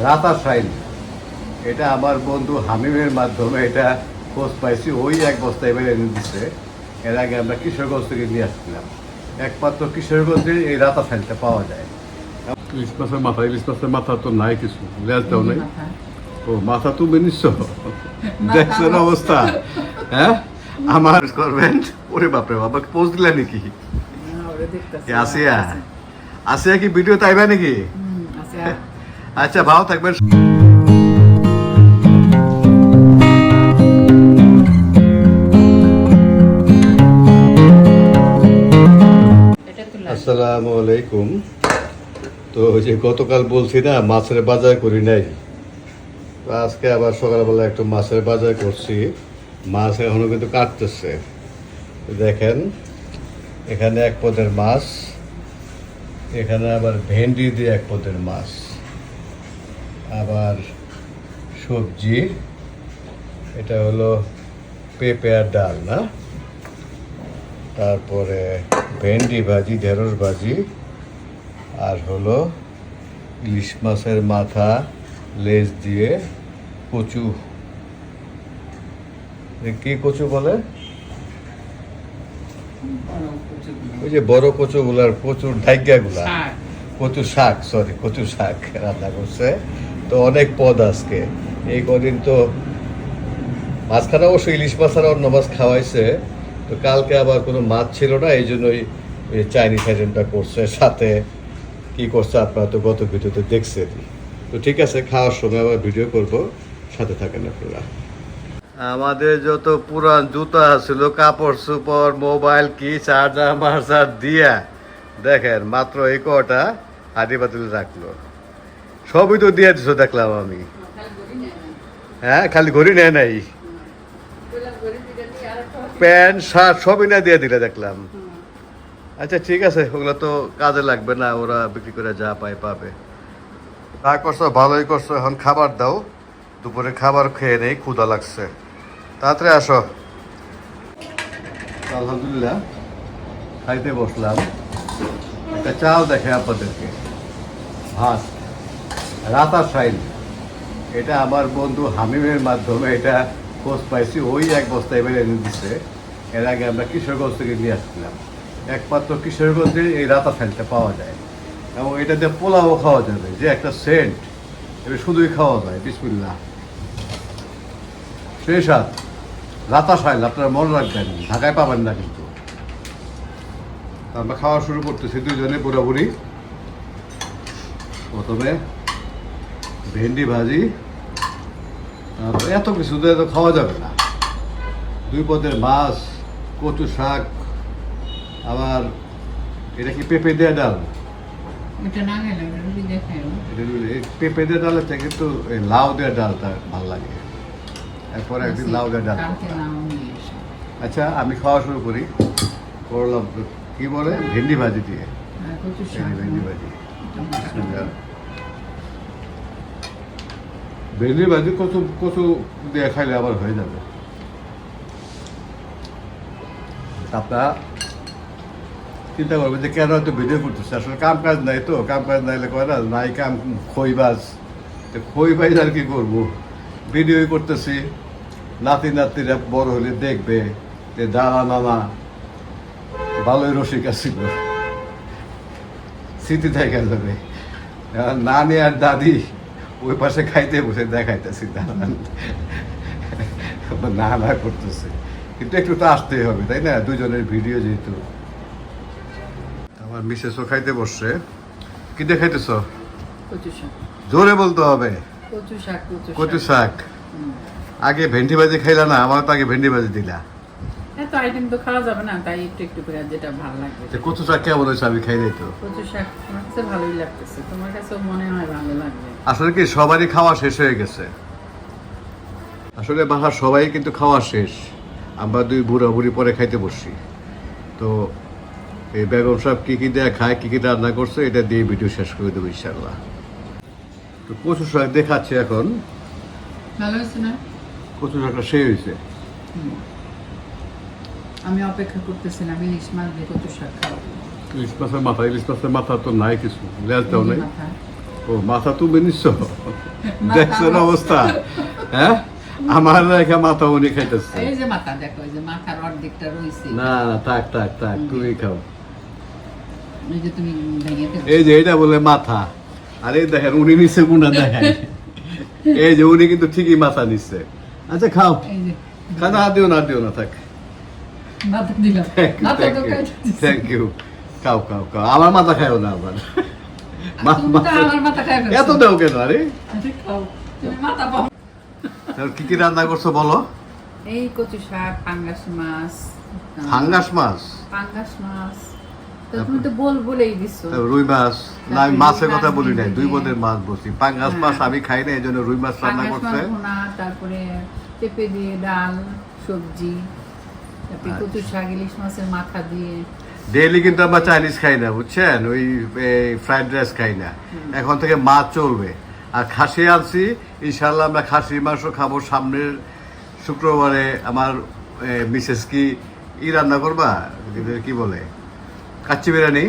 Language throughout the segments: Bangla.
রাতা শাইন, এটা আমার বন্ধু হামিমের মাধ্যমে এটা খোঁজ পাইছি। ওই এক বস্তা এবারে এনে দিচ্ছে। এর আগে আমরা কিশোরগঞ্জ থেকে নিয়ে আসছিলাম। একমাত্র কিশোরগঞ্জে এই রাতা শাইনটা পাওয়া যায়। ইলিশ মাছের মাথা তো নাই কিছু, লেজটাও নেই। ও মাথা তুমি নিচ্ছ, দেখছেন অবস্থা? হ্যাঁ, আমার করবেন। ওরে বাপরে বাবা, পোস্ট দিলে নাকি? আসিয়া আসিয়া কি ভিডিও তাইবা নাকি? আচ্ছা, ভালো থাকবেন। আসসালামু আলাইকুম। তো ওই যে গতকাল বলছি না মাছের বাজার করি নাই, তো আজকে আবার সকালবেলা একটু মাছের বাজার করছি। মাছ এখনো কিন্তু কাটতেছে। দেখেন, এখানে এক পদের মাছ, এখানে আবার ভেন্ডি দিয়ে এক পদের মাছ, আবার সবজি, এটা হলো পেঁপে আর ডাল না, তারপরে ভেন্ডি ভাজি, ঢেঁড়স ভাজি, আর হলো ইলিশ মাছের মাথা লেজ দিয়ে কচু। কি কচু বলে? ওই যে বড় কচুগুলার, কচুর ঢাইগাগুলা, কচু শাক, সরি কচু শাক রান্না করছে। তো অনেক পদ আজকে, এই কদিন তো মাঝখানে অবশ্যই ইলিশ মাছ আর অন্য মাছ খাওয়াইছে। তো কালকে আবার কোনো মাছ ছিল না, এই জন্যই চাইনিজ আইটেমটা করছে। সাথে কি করছে আপনারা তো গত ভিডিওতে দেখছেন। তো ঠিক আছে, খাওয়ার সময় আবার ভিডিও করব, সাথে থাকেন আপনারা। আমাদের যত পুরান জুতা ছিল, কাপড় চোপড়, মোবাইল কি চার্জার মার্জার দিয়া দেখেন মাত্র এই কটা হাঁটি পাতিল রাখলো। সবই তো দিয়ে দিছো দেখলাম আমি। হ্যাঁ, খালি ঘড়ি নেয় নাই, প্যান্ট শার্ট সবই না দিয়ে দিলে দেখলাম। আচ্ছা ঠিক আছে, ওগুলো তো কাজে লাগবে না, ওরা বিক্রি করে যা পায় পাবে। তা করছো, ভালোই করছো। এখন খাবার দাও, দুপুরে খাবার খেয়ে নেই, ক্ষুধা লাগছে। তাড়াতাড়ি আসো। আলহামদুলিল্লাহ, খাইতে বসলাম। একটা চাল দেখে আপনাদেরকে, ভাত রাতা শাইন, এটা আমার বন্ধু হামিমের মাধ্যমে এটা খোঁজ পাইছি। ওই এক বস্তা এবারে এনে দিচ্ছে। এর আগে আমরা কিশোরগঞ্জ থেকে নিয়ে আসছিলাম। একমাত্র কিশোরগঞ্জে এই রাতা শাইনটা পাওয়া যায়, এবং এটা দিয়ে পোলাও খাওয়া যাবে, যে একটা সেন্ট, এটা শুধুই খাওয়া যায়। বিসমিল্লাহ, সেই সাথ রাতা শাইন আপনারা মনে রাখবেন, ঢাকায় পাবেন না কিন্তু। আমরা খাওয়া শুরু করতেছি দুইজনে পুরোপুরি। প্রথমে ভেন্ডি ভাজি, এত কিছু দিয়ে তো খাওয়া যাবে না। দুই পদের মাছ, কচু শাক, আবার এটা কি পেঁপে দিয়ে ডাল? পেঁপে দিয়ে ডালের থেকে কিন্তু লাউ দিয়ে ডালটা ভালো লাগে। এরপরে একদিন লাউ দিয়ে ডাল। আচ্ছা, আমি খাওয়া শুরু করি। করলাম কি বলে, ভেন্ডি ভাজি দিয়ে। ভেন্ডি ভাজি, ভেন্ডি ভাজি কচু কচু দিয়ে খাইলে আবার হয়ে যাবে। আপনারা চিন্তা করবেন যে কেন হয়তো ভিডিও করতেছে, আসলে কাম কাজ নাই, তো কাম কাজ নাইলে কয় না, নাই কাম খইবাজ। তো খইবাজ আর কি করবো, ভিডিওই করতেছি। নাতি নাতিরা বড় হলে দেখবে যে দাদা নানা ভালোই রসিকা ছিল, স্মৃতি থেকে যাবে। নানি আর দাদি ওই পাশে খাইতে বসে দেখাইতেছি না না করতেছে, কিন্তু একটু তো আসতেই হবে, তাই না? দুজনের ভিডিও যেহেতু। আমার মিসেসও খাইতে বসছে। কি দেখাইতেছ? জোরে বলতে হবে। কচু শাক। আগে ভেন্ডি ভাজি খাইলা না, আমার তো আগে ভেন্ডি ভাজি দিলা। এত আইটেম তো খাওয়া যাবে না, তাই একটু একটু করে যেটা ভালো লাগবে। কচু শাক কেমন হয়েছে? আমি খাই নাই তো। কচু শাক আমার কাছে ভালোই লাগতেছে, তোমার কাছেও মনে হয় ভালো লাগবে। আসলে কি সবারই খাওয়া শেষ হয়ে গেছে, আসলে বাসার সবাই কিন্তু খাওয়া শেষ। আমরা দুই বুড়া বুড়ি পরে খাইতে বসছি। তো এই বেগম সাহেব কী কী দেয়া খায়, কী কী রান্না করছে, এটা দিয়ে ভিডিও শেষ করে দেবো ইনশাল্লাহ। তো কচু শাক দেখাচ্ছে এখন। ভালো হয়েছে না? কচু শাকটা সেই হয়েছে। আমি অপেক্ষা করতেছিলাম ইলিশ মাছ দিয়ে কচু শাক খাবো। ইলিশ মাছের মাথা তো নাই কিছু, লেজটাও নেই। ও মাথা তুমি নিচ্ছ, দেখছেন অবস্থা, হ্যাঁ আমার রেখা মাথা উনি খাইতেছে। এই যে মাথা দেখো, এই যে মাথার অর্ধেকটা রয়েছে। না না থাক থাক থাক, তুমি খাও। এই যে তুমি ভেঙে ফেলছো। এই যে এটা বলে মাথা, আর এই দেখেন উনি নিচ্ছে কোনটা দেখেন, এই যে উনি কিন্তু ঠিকই মাথা নিচ্ছে। আচ্ছা খাও, এই যে খানা দিও না থাক। মাথা দিলাম, মাথা তো খাইতে দিছি। থ্যাংক ইউ, খাও খাও খাও, আমার মাথা খাও না আবার। তুমি তো আমার মাথা খাই ফেলছো। এত দেও কেন? আরে আরে খাও, তুমি মাথা পাও। কি কি রান্না করছো বলো? এই কচু শাক, পাঙ্গাস মাছ। ফাঙ্গাস মাছ, পাঙ্গাস মাছ। তো তুমি তো বলেই দিছো। তারপর রুই মাছ। না আমি মাছের কথা বলি নাই, দুই বোনের মাছ বলছি। পাঙ্গাস মাছ আমি খাই না, এই জন্য রুই মাছ রান্না পাঙ্গাস করছে। মাছ ভুনা, তারপরে পেঁপে দিয়ে ডাল, সবজি, তারপরে কচু শাক, ইলিশ মাছের মাথা দিয়ে। ডেইলি কিন্তু আমরা চাইনিজ খাই না, বুঝছেন, ওই ফ্রাইড রাইস খাই না। এখন থেকে মাছ চলবে। আর খাসি আনছি, ইনশাল্লাহ আমরা খাসির মাংস খাবো সামনের শুক্রবারে। আমার মিসেস কি রান্না করবা, কি বলে, কাচ্চি বিরিয়ানি।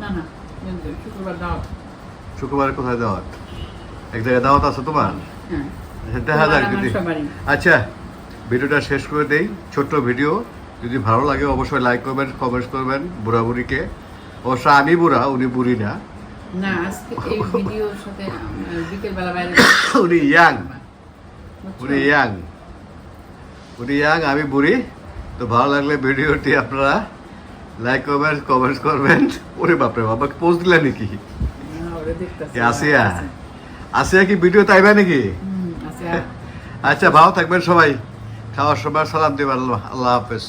না না, শুক্রবার দাও। শুক্রবারে কোথায় দাওয়াত? এক জায়গায় দাওয়াত আছে তোমার? হ্যাঁ, দেখা যাক আমার যদি। সবারই। আচ্ছা ভিডিওটা শেষ করে দেই, ছোট্ট ভিডিও। যদি ভালো লাগে অবশ্যই লাইক করবেন, কমেন্টস করবেন। বুড়াবুড়িকে, অবশ্য আমি বুড়া, উনি বুড়ি না, না আজকে এই ভিডিওর সাথে বিকেলবেলা বাইরে উনি ইয়াং, বুঝছো? উনি ইয়াং, আমি বুড়ি। তো ভালো লাগলে ভিডিওটি আপনারা লাইক করবেন, কমেন্টস করবেন। ওরে বাপরে বাবা, পোস্ট দিলেন নাকি? না, ওরে দেখতাছি। আসিয়া কি ভিডিও তাইবা নাকি? আছে। আচ্ছা ভালো থাকবেন সবাই, খাওয়ার সময় সালাম দিবেন। আল্লাহ হাফেজ।